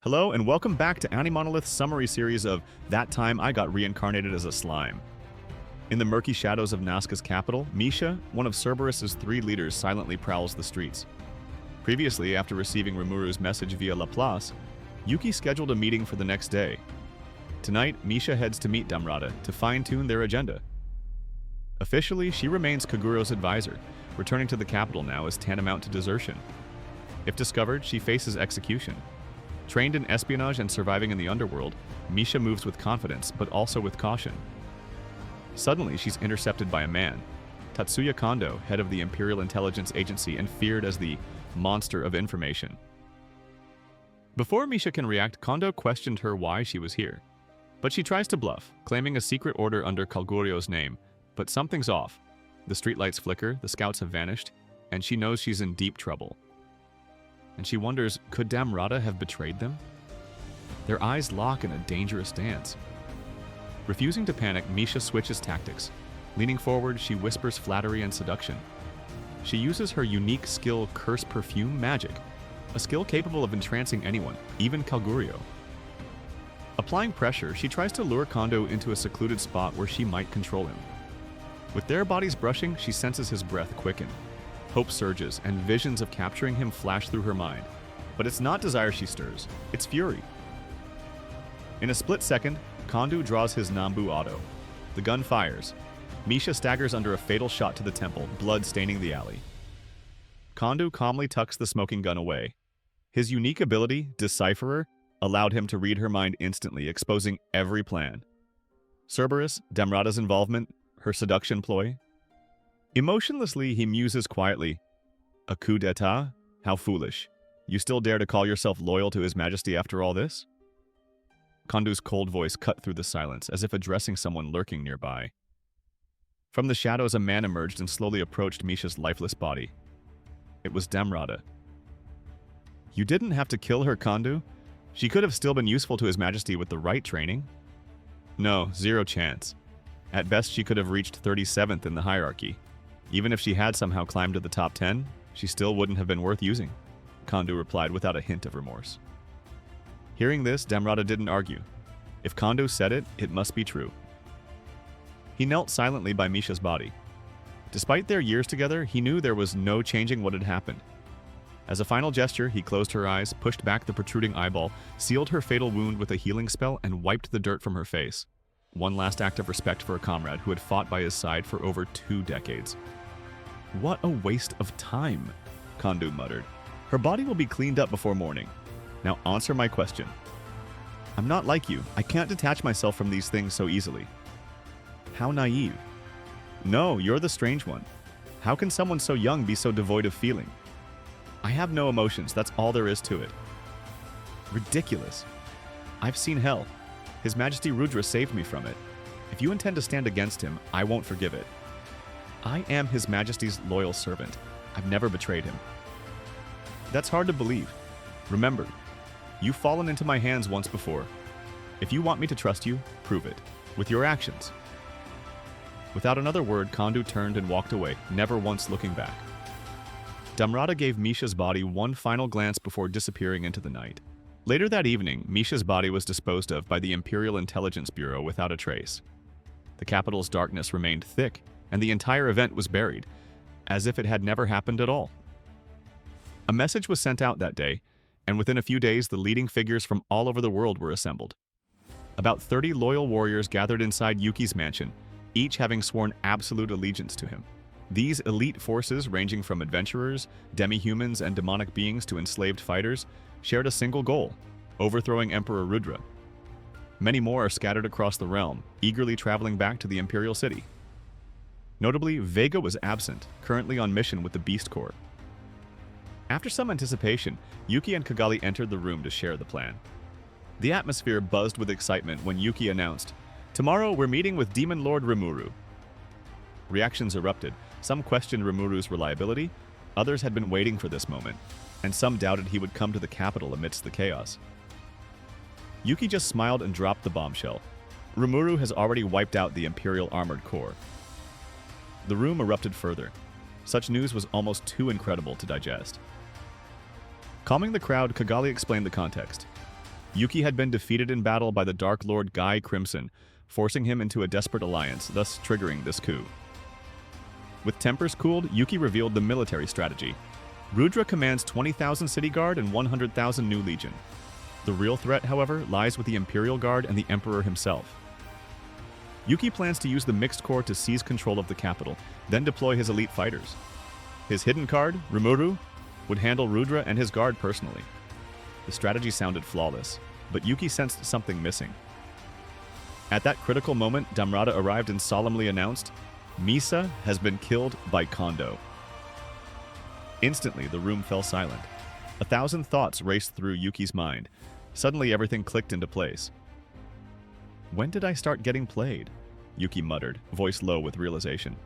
Hello and welcome back to AniMonolith's summary series of That Time I Got Reincarnated as a Slime. In the murky shadows of Nazca's capital, Misha, one of Cerberus's 3 leaders, silently prowls the streets. Previously, after receiving Rimuru's message via Laplace, Yuuki scheduled a meeting for the next day. Tonight, Misha heads to meet Damrada to fine-tune their agenda. Officially, she remains Kaguro's advisor. Returning to the capital now is tantamount to desertion. If discovered, she faces execution. Trained in espionage and surviving in the underworld, Misha moves with confidence, but also with caution. Suddenly, she's intercepted by a man, Tatsuya Kondou, head of the Imperial Intelligence Agency and feared as the monster of information. Before Misha can react, Kondou questioned her why she was here. But she tries to bluff, claiming a secret order under Kagurio's name. But something's off. The streetlights flicker, the scouts have vanished, and she knows she's in deep trouble. And she wonders, could Damrada have betrayed them? Their eyes lock in a dangerous dance. Refusing to panic, Misha switches tactics. Leaning forward, she whispers flattery and seduction. She uses her unique skill Curse Perfume Magic, a skill capable of entrancing anyone, even Kagurio. Applying pressure, she tries to lure Kondou into a secluded spot where she might control him. With their bodies brushing, she senses his breath quicken. Hope surges, and visions of capturing him flash through her mind. But it's not desire she stirs, it's fury. In a split second, Kondou draws his Nambu auto. The gun fires. Misha staggers under a fatal shot to the temple, blood staining the alley. Kondou calmly tucks the smoking gun away. His unique ability, Decipherer, allowed him to read her mind instantly, exposing every plan. Cerberus, Damrada's involvement, her seduction ploy. Emotionlessly, he muses quietly, "A coup d'etat? How foolish. You still dare to call yourself loyal to His Majesty after all this?" Kondou's cold voice cut through the silence, as if addressing someone lurking nearby. From the shadows, a man emerged and slowly approached Misha's lifeless body. It was Damrada. "You didn't have to kill her, Kondou. She could have still been useful to His Majesty with the right training." "No, zero chance. At best, she could have reached 37th in the hierarchy. Even if she had somehow climbed to the top 10, she still wouldn't have been worth using," Kondou replied without a hint of remorse. Hearing this, Damrada didn't argue. If Kondou said it, it must be true. He knelt silently by Misha's body. Despite their years together, he knew there was no changing what had happened. As a final gesture, he closed her eyes, pushed back the protruding eyeball, sealed her fatal wound with a healing spell, and wiped the dirt from her face. One last act of respect for a comrade who had fought by his side for over 2 decades. "What a waste of time," Kondou muttered. "Her body will be cleaned up before morning. Now answer my question." "I'm not like you. I can't detach myself from these things so easily." "How naive." "No, you're the strange one. How can someone so young be so devoid of feeling?" "I have no emotions, that's all there is to it." "Ridiculous. I've seen hell. His Majesty Rudra saved me from it. If you intend to stand against him, I won't forgive it. I am His Majesty's loyal servant. I've never betrayed him." "That's hard to believe. Remember, you've fallen into my hands once before. If you want me to trust you, prove it. With your actions." Without another word, Kondou turned and walked away, never once looking back. Damrada gave Misha's body one final glance before disappearing into the night. Later that evening, Misha's body was disposed of by the Imperial Intelligence Bureau without a trace. The capital's darkness remained thick, and the entire event was buried, as if it had never happened at all. A message was sent out that day, and within a few days the leading figures from all over the world were assembled. About 30 loyal warriors gathered inside Yuuki's mansion, each having sworn absolute allegiance to him. These elite forces, ranging from adventurers, demi-humans, and demonic beings to enslaved fighters, shared a single goal: overthrowing Emperor Rudra. Many more are scattered across the realm, eagerly traveling back to the Imperial City. Notably, Vega was absent, currently on mission with the Beast Corps. After some anticipation, Yuuki and Kigali entered the room to share the plan. The atmosphere buzzed with excitement when Yuuki announced, "Tomorrow we're meeting with Demon Lord Rimuru." Reactions erupted. Some questioned Rimuru's reliability, others had been waiting for this moment, and some doubted he would come to the capital amidst the chaos. Yuuki just smiled and dropped the bombshell. Rimuru has already wiped out the Imperial Armored Corps. The room erupted further. Such news was almost too incredible to digest. Calming the crowd, Kigali explained the context. Yuuki had been defeated in battle by the Dark Lord Guy Crimson, forcing him into a desperate alliance, thus triggering this coup. With tempers cooled, Yuuki revealed the military strategy. Rudra commands 20,000 city guard and 100,000 new legion. The real threat, however, lies with the Imperial Guard and the Emperor himself. Yuuki plans to use the Mixed Corps to seize control of the capital, then deploy his elite fighters. His hidden card, Rimuru, would handle Rudra and his guard personally. The strategy sounded flawless, but Yuuki sensed something missing. At that critical moment, Damrada arrived and solemnly announced, "Misa has been killed by Kondou." Instantly, the room fell silent. 1,000 thoughts raced through Yuki's mind. Suddenly, everything clicked into place. "When did I start getting played?" Yuuki muttered, voice low with realization.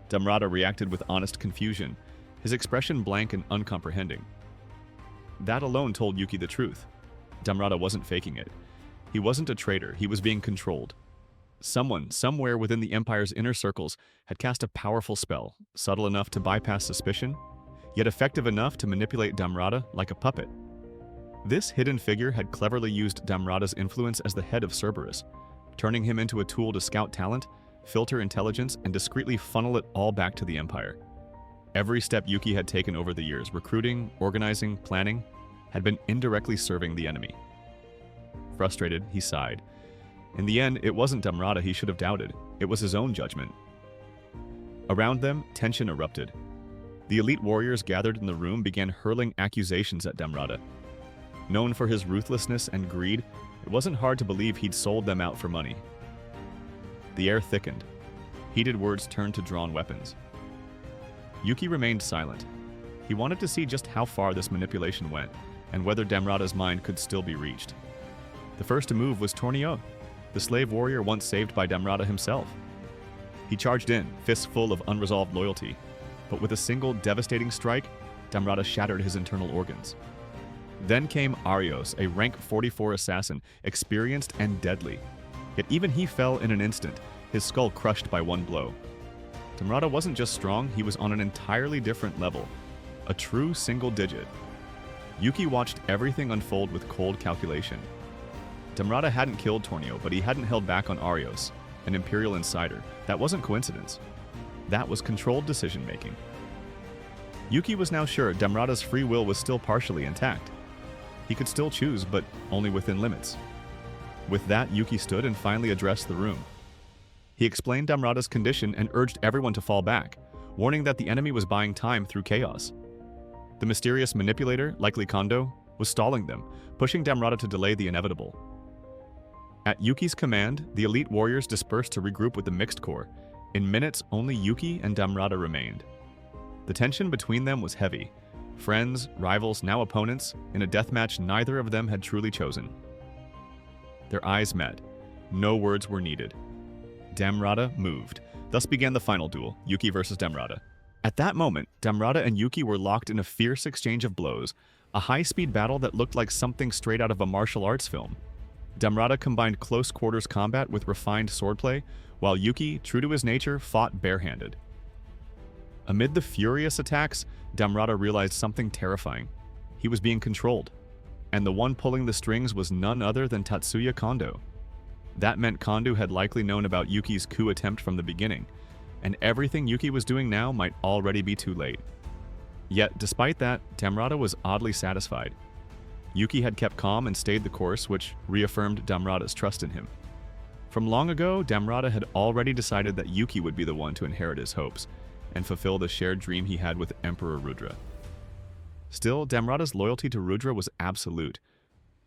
Damrada reacted with honest confusion, his expression blank and uncomprehending. That alone told Yuuki the truth. Damrada wasn't faking it. He wasn't a traitor, he was being controlled. Someone, somewhere within the Empire's inner circles, had cast a powerful spell, subtle enough to bypass suspicion, yet effective enough to manipulate Damrada like a puppet. This hidden figure had cleverly used Damrada's influence as the head of Cerberus, turning him into a tool to scout talent, filter intelligence, and discreetly funnel it all back to the Empire. Every step Yuuki had taken over the years, recruiting, organizing, planning, had been indirectly serving the enemy. Frustrated, he sighed. In the end, it wasn't Damrada he should have doubted. It was his own judgment. Around them, tension erupted. The elite warriors gathered in the room began hurling accusations at Damrada. Known for his ruthlessness and greed, it wasn't hard to believe he'd sold them out for money. The air thickened. Heated words turned to drawn weapons. Yuuki remained silent. He wanted to see just how far this manipulation went, and whether Damrada's mind could still be reached. The first to move was Tornio, the slave warrior once saved by Damrada himself. He charged in, fists full of unresolved loyalty, but with a single devastating strike, Damrada shattered his internal organs. Then came Arios, a rank 44 assassin, experienced and deadly. Yet even he fell in an instant, his skull crushed by one blow. Damrada wasn't just strong, he was on an entirely different level. A true single digit. Yuuki watched everything unfold with cold calculation. Damrada hadn't killed Tornio, but he hadn't held back on Arios, an Imperial insider. That wasn't coincidence. That was controlled decision-making. Yuuki was now sure Damrada's free will was still partially intact. He could still choose, but only within limits. With that, Yuuki stood and finally addressed the room. He explained Damrada's condition and urged everyone to fall back, warning that the enemy was buying time through chaos. The mysterious manipulator, likely Kondou, was stalling them, pushing Damrada to delay the inevitable. At Yuki's command, the elite warriors dispersed to regroup with the Mixed Corps. In minutes, only Yuuki and Damrada remained. The tension between them was heavy. Friends, rivals, now opponents, in a deathmatch neither of them had truly chosen. Their eyes met. No words were needed. Damrada moved. Thus began the final duel, Yuuki versus Damrada. At that moment, Damrada and Yuuki were locked in a fierce exchange of blows, a high-speed battle that looked like something straight out of a martial arts film. Damrada combined close-quarters combat with refined swordplay, while Yuuki, true to his nature, fought barehanded. Amid the furious attacks, Damrada realized something terrifying. He was being controlled, and the one pulling the strings was none other than Tatsuya Kondou. That meant Kondou had likely known about Yuki's coup attempt from the beginning, and everything Yuuki was doing now might already be too late. Yet, despite that, Damrada was oddly satisfied. Yuuki had kept calm and stayed the course, which reaffirmed Damrada's trust in him. From long ago, Damrada had already decided that Yuuki would be the one to inherit his hopes and fulfill the shared dream he had with Emperor Rudra. Still, Damrada's loyalty to Rudra was absolute.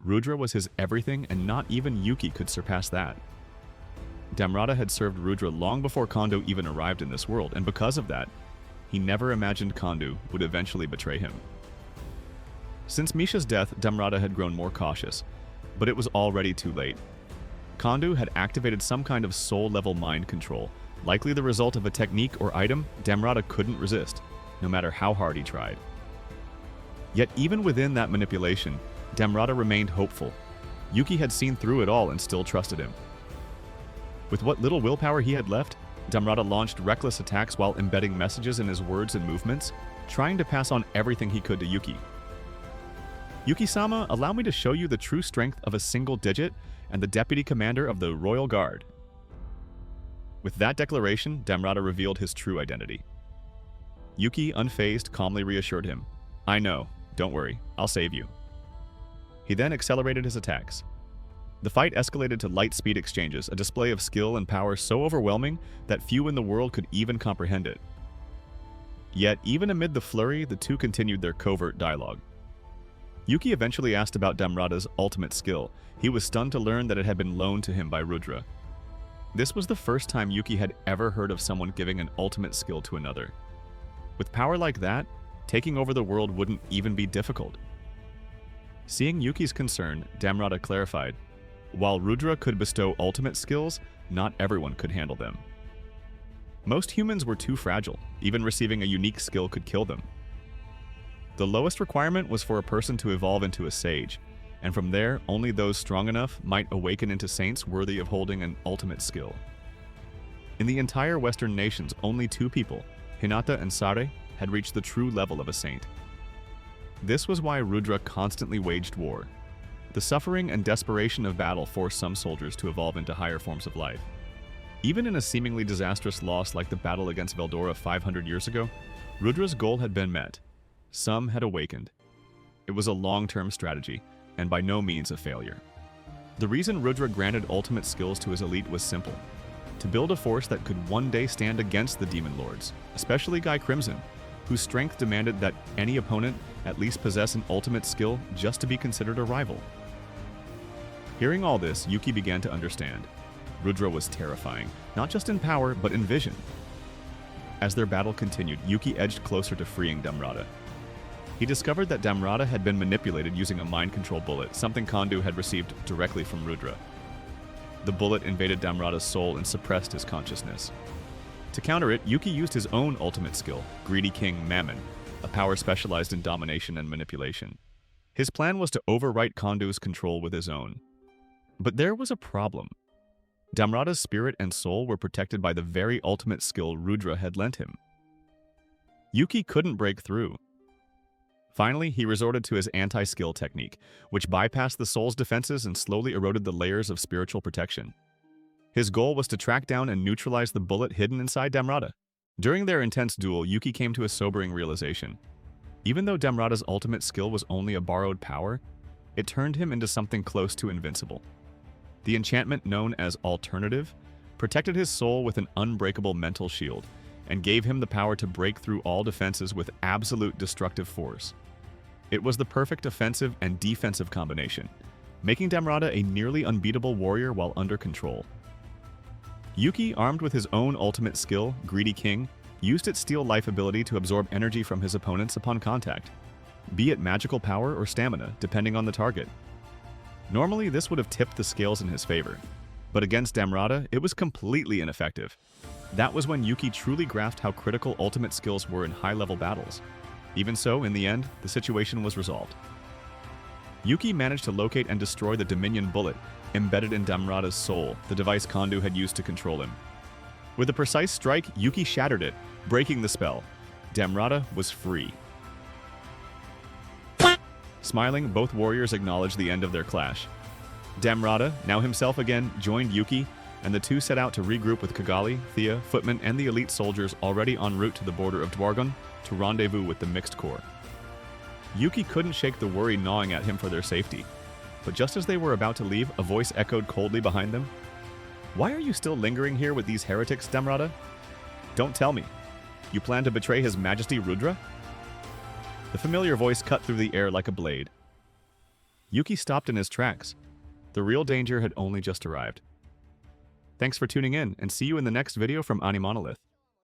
Rudra was his everything, and not even Yuuki could surpass that. Damrada had served Rudra long before Kondou even arrived in this world, and because of that, he never imagined Kondou would eventually betray him. Since Misha's death, Damrada had grown more cautious, but it was already too late. Kondou had activated some kind of soul-level mind control, likely the result of a technique or item Damrada couldn't resist, no matter how hard he tried. Yet even within that manipulation, Damrada remained hopeful. Yuuki had seen through it all and still trusted him. With what little willpower he had left, Damrada launched reckless attacks while embedding messages in his words and movements, trying to pass on everything he could to Yuuki. Yuki-sama, allow me to show you the true strength of a single digit and the deputy commander of the Royal Guard. With that declaration, Damrada revealed his true identity. Yuki, unfazed, calmly reassured him, I know, don't worry, I'll save you. He then accelerated his attacks. The fight escalated to light-speed exchanges, a display of skill and power so overwhelming that few in the world could even comprehend it. Yet, even amid the flurry, the two continued their covert dialogue. Yuki eventually asked about Damrada's ultimate skill. He was stunned to learn that it had been loaned to him by Rudra. This was the first time Yuki had ever heard of someone giving an ultimate skill to another. With power like that, taking over the world wouldn't even be difficult. Seeing Yuki's concern, Damrada clarified, while Rudra could bestow ultimate skills, not everyone could handle them. Most humans were too fragile. Even receiving a unique skill could kill them. The lowest requirement was for a person to evolve into a sage, and from there, only those strong enough might awaken into saints worthy of holding an ultimate skill. In the entire Western nations, only two people, Hinata and Sare, had reached the true level of a saint. This was why Rudra constantly waged war. The suffering and desperation of battle forced some soldiers to evolve into higher forms of life. Even in a seemingly disastrous loss like the battle against Veldora 500 years ago, Rudra's goal had been met. Some had awakened. It was a long-term strategy, and by no means a failure. The reason Rudra granted ultimate skills to his elite was simple: to build a force that could one day stand against the Demon Lords, especially Guy Crimson, whose strength demanded that any opponent at least possess an ultimate skill just to be considered a rival. Hearing all this, Yuki began to understand. Rudra was terrifying, not just in power, but in vision. As their battle continued, Yuki edged closer to freeing Damrada. He discovered that Damrada had been manipulated using a mind control bullet, something Kondou had received directly from Rudra. The bullet invaded Damrada's soul and suppressed his consciousness. To counter it, Yuki used his own ultimate skill, Greedy King Mammon, a power specialized in domination and manipulation. His plan was to overwrite Kondou's control with his own. But there was a problem. Damrada's spirit and soul were protected by the very ultimate skill Rudra had lent him. Yuki couldn't break through. Finally, he resorted to his anti-skill technique, which bypassed the soul's defenses and slowly eroded the layers of spiritual protection. His goal was to track down and neutralize the bullet hidden inside Damrada. During their intense duel, Yuki came to a sobering realization. Even though Damrada's ultimate skill was only a borrowed power, it turned him into something close to invincible. The enchantment known as Alternative protected his soul with an unbreakable mental shield and gave him the power to break through all defenses with absolute destructive force. It was the perfect offensive and defensive combination, making Damrada a nearly unbeatable warrior while under control. Yuki, armed with his own ultimate skill, Greedy King, used its Steal Life ability to absorb energy from his opponents upon contact, be it magical power or stamina, depending on the target. Normally, this would have tipped the scales in his favor, but against Damrada, it was completely ineffective. That was when Yuki truly grasped how critical ultimate skills were in high-level battles. Even so, in the end, the situation was resolved. Yuki managed to locate and destroy the Dominion Bullet embedded in Damrada's soul, the device Kondou had used to control him. With a precise strike, Yuki shattered it, breaking the spell. Damrada was free. Smiling, both warriors acknowledged the end of their clash. Damrada, now himself again, joined Yuki, and the two set out to regroup with Kigali, Thea, Footman, and the elite soldiers already en route to the border of Dwargon to rendezvous with the Mixed Corps. Yuki couldn't shake the worry gnawing at him for their safety, but just as they were about to leave, a voice echoed coldly behind them. "Why are you still lingering here with these heretics, Damrada? Don't tell me. You plan to betray His Majesty Rudra?" The familiar voice cut through the air like a blade. Yuki stopped in his tracks. The real danger had only just arrived. Thanks for tuning in, and see you in the next video from AniMonolith.